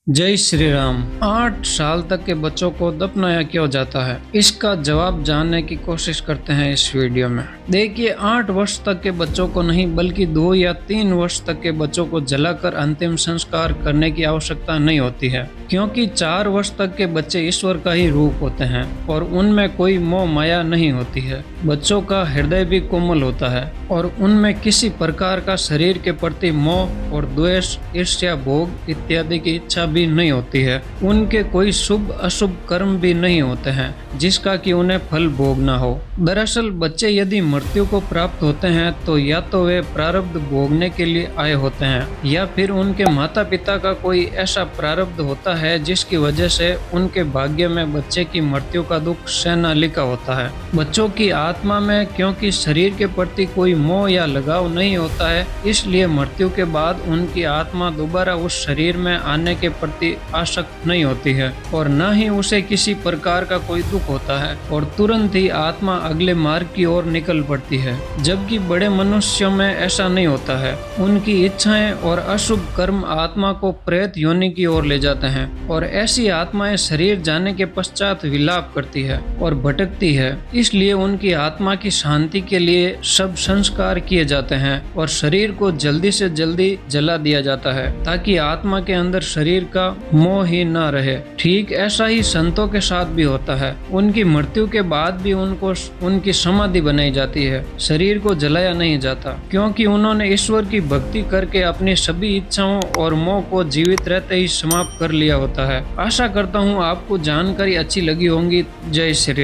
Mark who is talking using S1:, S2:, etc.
S1: जय श्री राम। 8 साल तक के बच्चों को दफनाया क्यों जाता है, इसका जवाब जानने की कोशिश करते हैं इस वीडियो में। देखिए, 8 वर्ष तक के बच्चों को नहीं बल्कि 2 या 3 वर्ष तक के बच्चों को जलाकर अंतिम संस्कार करने की आवश्यकता नहीं होती है, क्योंकि 4 वर्ष तक के बच्चे ईश्वर का ही रूप होते हैं और उनमें कोई मोह माया नहीं होती है। बच्चों का हृदय भी कोमल होता है और उनमें किसी प्रकार का शरीर के प्रति मोह और द्वेष, ईर्ष्या, भोग इत्यादि की इच्छा भी नहीं होती है। उनके कोई शुभ अशुभ कर्म भी नहीं होते हैं जिसका कि उन्हें फल भोगना हो। दरअसल बच्चे यदि मृत्यु को प्राप्त होते हैं तो या तो वे प्रारब्ध भोगने के लिए आए होते हैं या फिर उनके माता पिता का कोई ऐसा प्रारब्ध होता है जिसकी वजह से उनके भाग्य में बच्चे की मृत्यु का दुख सहना लिखा होता है। बच्चों की आत्मा में क्योंकि शरीर के प्रति कोई मोह या लगाव नहीं होता है, इसलिए मृत्यु के बाद उनकी आत्मा दोबारा उस शरीर में आने के प्रति आसक्त नहीं होती है और न ही उसे किसी प्रकार का कोई दुख होता है और तुरंत ही आत्मा अगले मार्ग की ओर निकल पड़ती है। जबकि बड़े मनुष्यों में ऐसा नहीं होता है। उनकी इच्छाएं और अशुभ कर्म आत्मा को प्रेत योनि की ओर ले जाते हैं और ऐसी आत्माएं शरीर जाने के पश्चात विलाप करती है और भटकती है। इसलिए उनकी आत्मा की शांति के लिए सब संस्कार किए जाते हैं और शरीर को जल्दी से जल्दी जला दिया जाता है ताकि आत्मा के अंदर शरीर का मोह ही न रहे। ठीक ऐसा ही संतों के साथ भी होता है। उनकी मृत्यु के बाद भी उनको उनकी समाधि बनाई जाती है, शरीर को जलाया नहीं जाता, क्योंकि उन्होंने ईश्वर की भक्ति करके अपनी सभी इच्छाओं और मोह को जीवित रहते ही समाप्त कर लिया होता है। आशा करता हूँ आपको जानकारी अच्छी लगी होंगी। जय श्री राम।